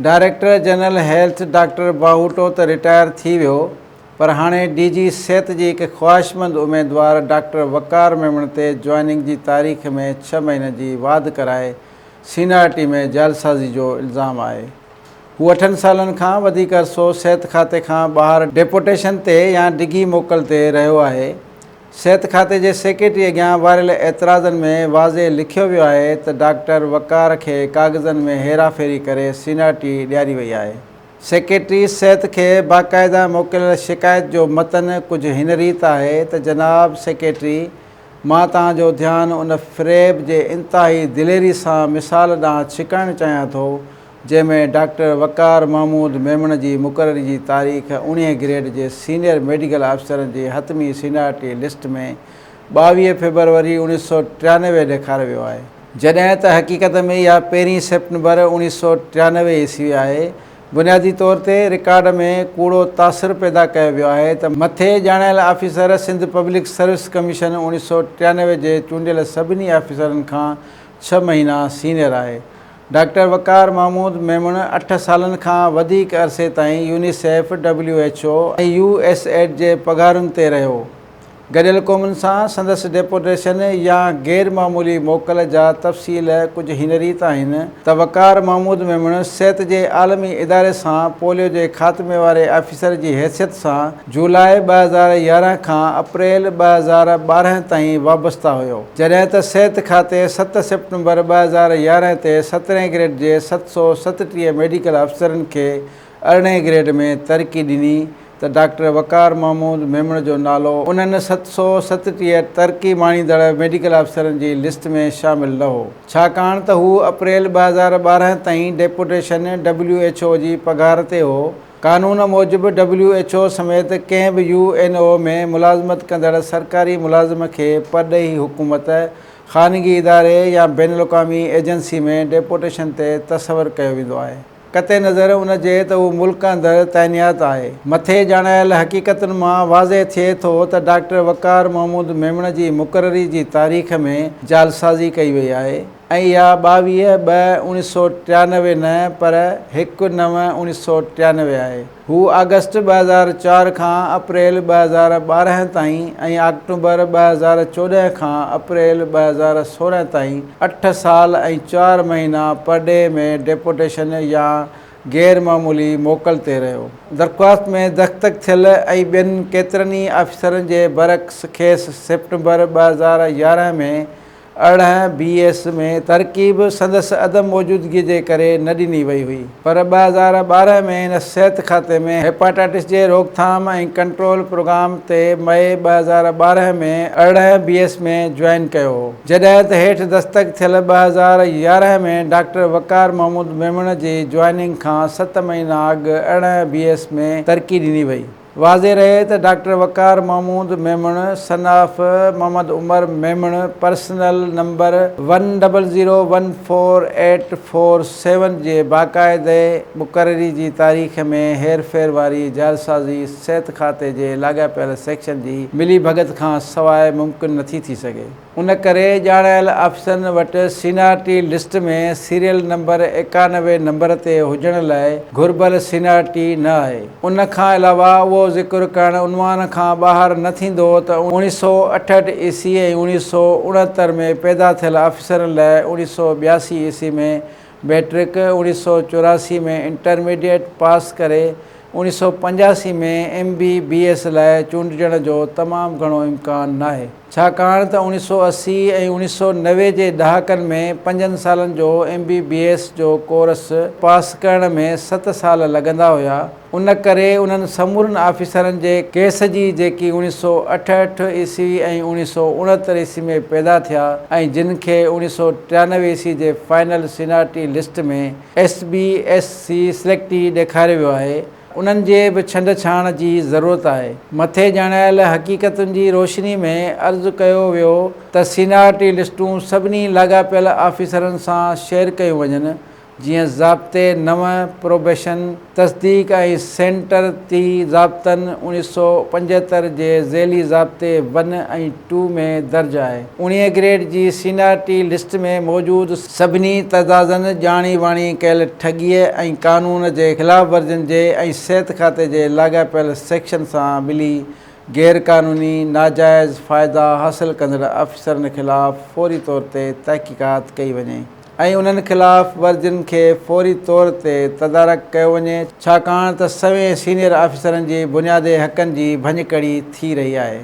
Director general health doctor बाहुटो त retire थी वियो, पर हाणे DG सिहत जी हिकु ख़्वाहिशमंद उम्मीदवार डॉक्टर वक़ार मेमण ते जॉइनिंग जी तारीख़ में 6 महीने जी वाध कराए सीनियरिटी में जालसाज़ी जो इल्ज़ाम आहे। हू 8 सालनि खां वधीक अरसो सिहत खाते खां ॿाहिरि डेपुटेशन ते या डिघी मोकल ते रहियो आहे। सिहत खाते जे सेक्रेटरी अॻियां वारियल एतिराज़नि में वाज़े लिखियो वियो आहे त डॉक्टर वक़ार खे कागज़नि में हेराफेरी करे सीनियरिटी ॾियारी वई आहे। सेक्रेटरी सिहत खे बाक़ाइदा मोकिलियल शिकायत जो मतन कुझु हिन रीति आहे त जनाब सेक्रेटरी, मां तव्हांजो ध्यानु उन फ़्रेब जे इंतिहाई दिलेरी सां मिसाल ॾांहुं छिकाइणु चाहियां थो जंहिंमें डॉक्टर वक़ार महमूद मेमण जी मुक़ररी जी तारीख़ 19 ग्रेड जे सीनियर मेडिकल अफ़सरनि जी हतमी सीनियरिटी लिस्ट में 22 फरवरी 1993 ॾेखारियो वियो आहे, जॾहिं त हक़ीक़त में इहा 1 सेप्टेम्बर 1993 ईस्वी आहे। बुनियादी तौर ते रिकॉर्ड में कूड़ो तासिर पैदा कयो वियो आहे त मथे ॼाणायल officer Sindh public service commission 1993 जे चूंडियल सभिनी ऑफिसरनि खां 6 महीना सीनियर आहे। डॉक्टर वक़ार महमूद मेमण 8 सालनि खां वधीक अरसे ताईं यूनिसेफ, WHO ऐं USAID जे पघारुनि ते रहियो। गॾियल क़ौमुनि सां संदसि डेपुटेशन या गैर मामूली मोकल जा तफ़सील कुझु हिन रीति आहिनि त वक़ार महमूद मेमण सिहत जे आलमी इदारे सां पोलियो जे ख़ात्मे वारे ऑफिसर जी हैसियत सां जुलाई 2011 खां अप्रैल 2012 ताईं वाबस्ता हुयो, जॾहिं त सिहत खाते 7 सेप्टेम्बर 2011 ते 17 ग्रेड जे 737 मेडिकल अफ़सरनि खे 18 ग्रेड में तरक़ी ॾिनी त डॉक्टर वक़ार महमूद मेमण जो नालो उन्हनि 737 तरक़ी माणींदड़ मेडिकल अफ़सरनि जी लिस्ट में शामिल न हो, छाकाणि त हू अप्रैल 2012 ताईं डेपुटेशन WHO जी पघार ते हो। कानून मूजिबि WHO समेत कंहिं बि UNO में मुलाज़मत कंदड़ सरकारी मुलाज़िम खे परॾेही हुकूमत, ख़ानगी इदारे या बैन अल-अक़वामी एजेंसी में डेपुटेशन ते तसवुरु कयो वेंदो आहे, क़तई नज़र उन जे त उहो मुल्क अंदरि तैनात आहे। मथे ॼाणायल हक़ीक़तुनि मां वाज़े थिए थो त डॉक्टर वक़ार महमूद मेमण जी मुक़ररी जी तारीख़ में जालसाज़ी कई वई आहे ऐं इहा 22/2/1993 न पर 1/9/1993 आहे। हू अगस्त 2004 खां अप्रैल 2012 ताईं ऐं अक्टूबर 2014 खां अप्रैल 2016 ताईं 8 साल ऐं 4 महीना परॾे में डेपुटेशन या गैर मामूली मोकल ते रहियो। दरख़्वास्त में दस्तख़त थियल ऐं ॿियनि केतिरनि ई ऑफिसरनि जे बरक्स खेसि सेप्टेम्बर 2011 में 18 BS में तरकीब संदसि अदम मौजूदगी जे करे न ॾिनी वई हुई, पर 2012 में हिन सिहत खाते में हेपाटाइटिस जे रोकथाम ऐं कंट्रोल प्रोग्राम ते मई 2012 में 18 BS में जॉइन कयो हो, जॾहिं त हेठि दस्तख़त थियल 2011 में डॉक्टर वक़ार महमूद मेमण जी जॉइनिंग खां 7 महीना अॻु 18 BS में तरक़ी ॾिनी वई। वाज़े रहे त doctor Waqar Mahmood Memon son of Mohammad Umar Memon personal number 10014847 जे बाक़ाइदे मुक़ररी जी तारीख़ में हेरफेर वारी जालसाज़ी सिहत खाते जे लाॻापियल सेक्शन जी मिली भगत खां सवाइ मुमकिन नथी थी सघे। उन करे ॼाणायल ऑफिसरनि वटि सीनियरिटी लिस्ट में सीरियल नंबर 91 नंबर ते हुजण लाइ घुर्बल सीनियरिटी न आहे। उन खां अलावा उहो ज़िक्र करणु उनवान खां ॿाहिरि न थींदो त 1968 ईस्वी ऐं 1969 में पैदा थियल ऑफिसरनि लाइ 1982 ईस्वी में मैट्रिक, 1984 में इंटरमीडिएट पास करे 1985 में MBBS लाइ चूंडजण जो तमामु घणो इम्कान नाहे, छाकाणि त 1980 ऐं 1990 जे ॾहाकनि में 5 सालनि जो MBBS जो कोर्स पास करण में 7 साल लॻंदा हुया। उन करे उन्हनि समूरनि ऑफिसरनि जे केस जी जेकी 1968 ईस्वी ऐं 1969 ईस्वी में पैदा थिया ऐं जिन खे 1993 ईस्वी जे फाइनल सीनियरिटी लिस्ट में SBSC सिलेक्टी ॾेखारियो वियो आहे, उन्हनि जे बि छंड छाण जी ज़रूरत आहे। मथे ॼाणायल हक़ीक़तुनि जी रोशनी में अर्ज़ु कयो वियो त सीनियरिटी लिस्टूं सभिनी लाॻापियल ऑफिसरनि सां शेयर कयूं वञनि, जीअं ज़ाब्ते नव प्रोबेशन तस्दीक ऐं सेंटर ज़ाब्तनि 1975 जे ज़ैली ज़ाब्ते 1 ऐं 2 में दर्ज आहे। 19 ग्रेड जी सीनियरिटी लिस्ट में मौजूदु सभिनी तज़ाज़नि ॼाणी वाणी कयल ठॻीअ ऐं क़ानून जे ख़िलाफ़ वर्जियुनि जे ऐं सिहत खाते जे लाॻापियल सेक्शन सां मिली ग़ैरक़ानूनी नाजाइज़ फ़ाइदा हासिलु कंदड़ अफ़सरनि ख़िलाफ़ फ़ौरी तौर ते तहक़ीक़ात कई वञे ऐं उन्हनि ख़िलाफ़ वर्जियुनि खे फ़ौरी तौर ते तदारक कयो वञे, छाकाणि त सवें सीनियर ऑफिसरनि जी बुनियादी हक़नि जी भञकड़ी थी रही आहे।